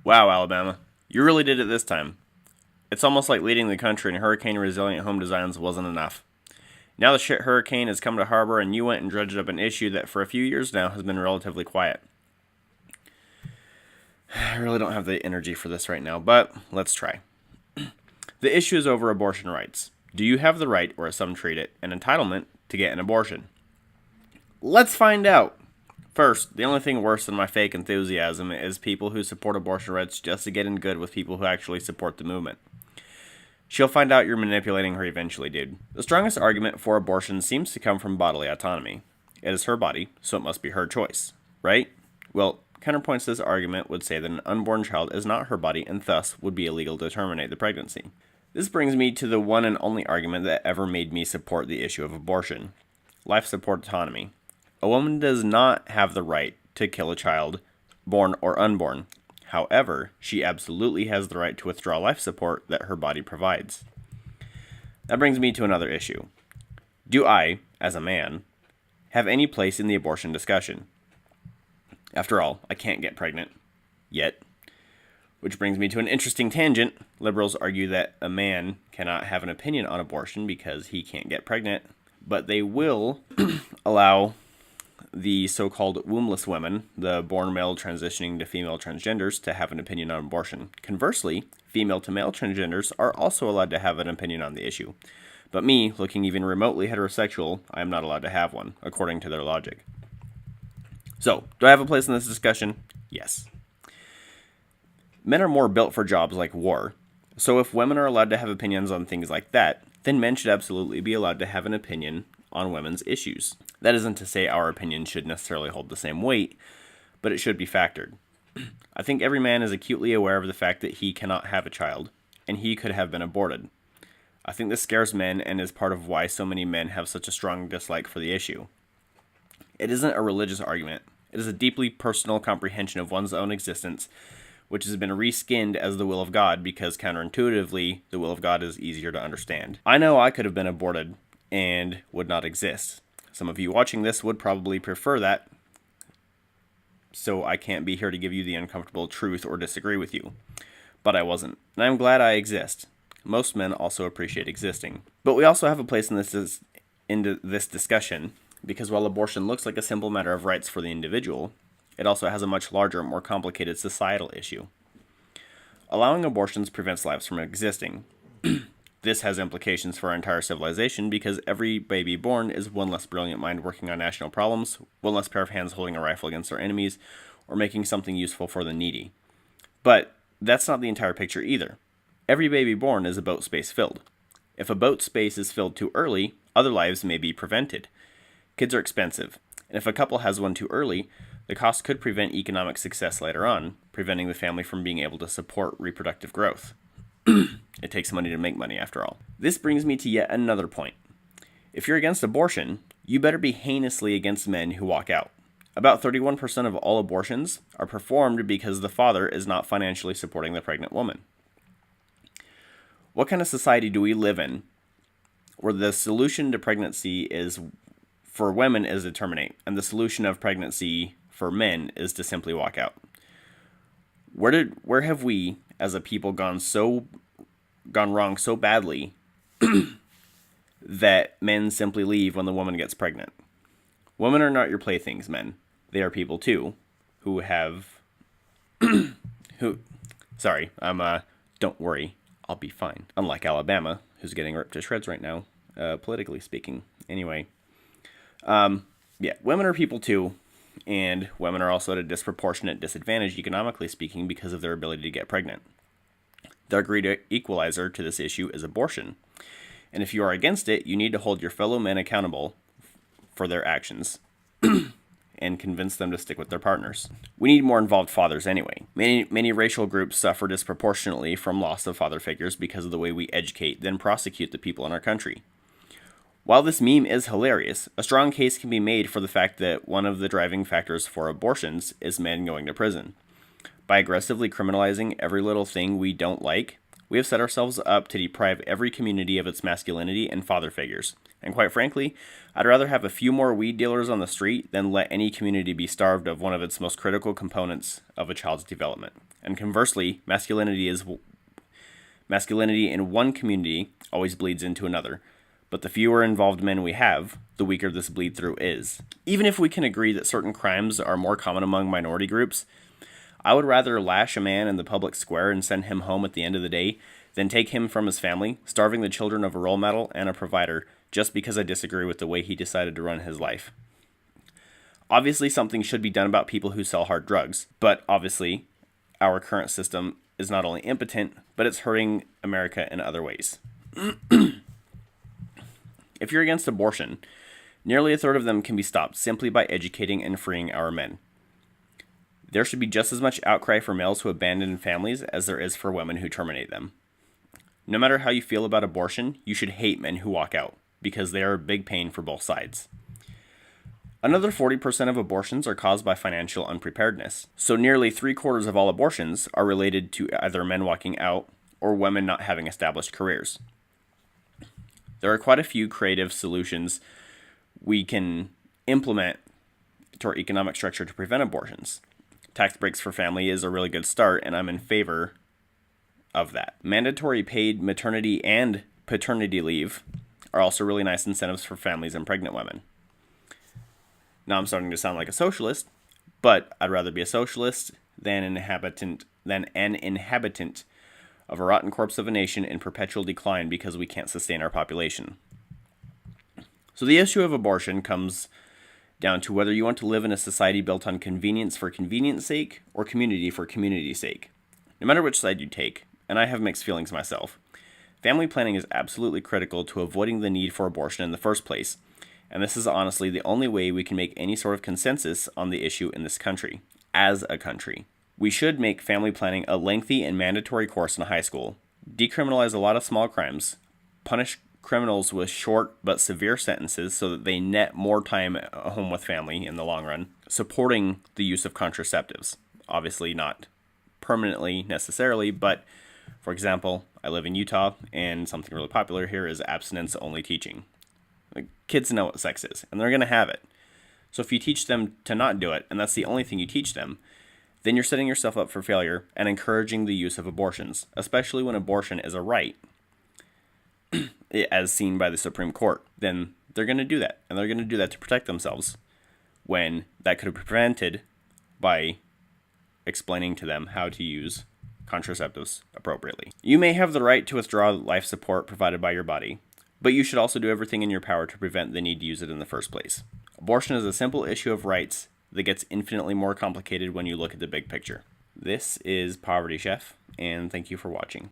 Wow, Alabama. You really did it this time. It's almost like leading the country in hurricane-resilient home designs wasn't enough. Now the shit hurricane has come to harbor and you went and dredged up an issue that for a few years now has been relatively quiet. I really don't have the energy for this right now, but let's try. The issue is over abortion rights. Do you have the right, or as some treat it, an entitlement to get an abortion? Let's find out. First, the only thing worse than my fake enthusiasm is people who support abortion rights just to get in good with people who actually support the movement. She'll find out you're manipulating her eventually, dude. The strongest argument for abortion seems to come from bodily autonomy. It is her body, so it must be her choice, right? Well, counterpoints to this argument would say that an unborn child is not her body and thus would be illegal to terminate the pregnancy. This brings me to the one and only argument that ever made me support the issue of abortion: life support autonomy. A woman does not have the right to kill a child, born or unborn. However, she absolutely has the right to withdraw life support that her body provides. That brings me to another issue. Do I, as a man, have any place in the abortion discussion? After all, I can't get pregnant. Yet. Which brings me to an interesting tangent. Liberals argue that a man cannot have an opinion on abortion because he can't get pregnant, but they will allow the so-called wombless women, the born male transitioning to female transgenders, to have an opinion on abortion. Conversely, female to male transgenders are also allowed to have an opinion on the issue. But me, looking even remotely heterosexual, I am not allowed to have one, according to their logic. So, do I have a place in this discussion? Yes. Men are more built for jobs like war. So if women are allowed to have opinions on things like that, then men should absolutely be allowed to have an opinion on women's issues. That isn't to say our opinion should necessarily hold the same weight, but it should be factored. I think every man is acutely aware of the fact that he cannot have a child, and he could have been aborted. I think this scares men and is part of why so many men have such a strong dislike for the issue. It isn't a religious argument. It is a deeply personal comprehension of one's own existence, which has been reskinned as the will of God because counterintuitively, the will of God is easier to understand. I know I could have been aborted and would not exist. Some of you watching this would probably prefer that, so I can't be here to give you the uncomfortable truth or disagree with you. But I wasn't, and I'm glad I exist. Most men also appreciate existing. But we also have a place in this discussion, because while abortion looks like a simple matter of rights for the individual, it also has a much larger, more complicated societal issue. Allowing abortions prevents lives from existing. This has implications for our entire civilization because every baby born is one less brilliant mind working on national problems, one less pair of hands holding a rifle against our enemies, or making something useful for the needy. But that's not the entire picture either. Every baby born is a boat space filled. If a boat space is filled too early, other lives may be prevented. Kids are expensive, and if a couple has one too early, the cost could prevent economic success later on, preventing the family from being able to support reproductive growth. It takes money to make money, after all. This brings me to yet another point. If you're against abortion, you better be heinously against men who walk out. About 31% of all abortions are performed because the father is not financially supporting the pregnant woman. What kind of society do we live in where the solution to pregnancy is for women is to terminate, and the solution of pregnancy for men is to simply walk out? Where have we as a people gone wrong so badly that men simply leave when the woman gets pregnant? Women are not your playthings, men. They are people too, who have don't worry, I'll be fine. Unlike Alabama, who's getting ripped to shreds right now, politically speaking. Anyway, women are people too. And women are also at a disproportionate disadvantage economically speaking because of their ability to get pregnant. The agreed equalizer to this issue is abortion. And if you are against it, you need to hold your fellow men accountable for their actions and convince them to stick with their partners. We need more involved fathers anyway. Many racial groups suffer disproportionately from loss of father figures because of the way we educate, then prosecute the people in our country. While this meme is hilarious, a strong case can be made for the fact that one of the driving factors for abortions is men going to prison. By aggressively criminalizing every little thing we don't like, We have set ourselves up to deprive every community of its masculinity and father figures. And quite frankly, I'd rather have a few more weed dealers on the street than let any community be starved of one of its most critical components of a child's development. And conversely, masculinity in one community always bleeds into another. But the fewer involved men we have, the weaker this bleed through is. Even if we can agree that certain crimes are more common among minority groups, I would rather lash a man in the public square and send him home at the end of the day than take him from his family, starving the children of a role model and a provider, just because I disagree with the way he decided to run his life. Obviously, something should be done about people who sell hard drugs, but obviously, our current system is not only impotent, but it's hurting America in other ways. If you're against abortion, nearly a third of them can be stopped simply by educating and freeing our men. There should be just as much outcry for males who abandon families as there is for women who terminate them. No matter how you feel about abortion, you should hate men who walk out, because they are a big pain for both sides. Another 40% of abortions are caused by financial unpreparedness, so nearly 3/4 of all abortions are related to either men walking out or women not having established careers. There are quite a few creative solutions we can implement to our economic structure to prevent abortions. Tax breaks for family is a really good start, and I'm in favor of that. Mandatory paid maternity and paternity leave are also really nice incentives for families and pregnant women. Now I'm starting to sound like a socialist, but I'd rather be a socialist than an inhabitant of a rotten corpse of a nation in perpetual decline because we can't sustain our population. So the issue of abortion comes down to whether you want to live in a society built on convenience for convenience sake or community for community's sake. No matter which side you take, and I have mixed feelings myself, family planning is absolutely critical to avoiding the need for abortion in the first place, and this is honestly the only way we can make any sort of consensus on the issue in this country, as a country. We should make family planning a lengthy and mandatory course in high school, decriminalize a lot of small crimes, punish criminals with short but severe sentences so that they net more time at home with family in the long run, supporting the use of contraceptives. Obviously not permanently necessarily, but for example, I live in Utah, and something really popular here is abstinence-only teaching. Like, kids know what sex is, and they're going to have it. So if you teach them to not do it, and that's the only thing you teach them, then you're setting yourself up for failure and encouraging the use of abortions, especially when abortion is a right, as seen by the Supreme Court. Then they're going to do that, and they're going to do that to protect themselves, when that could have been prevented by explaining to them how to use contraceptives appropriately. You may have the right to withdraw life support provided by your body, but you should also do everything in your power to prevent the need to use it in the first place. Abortion is a simple issue of rights that gets infinitely more complicated when you look at the big picture. This is Poverty Chef, and thank you for watching.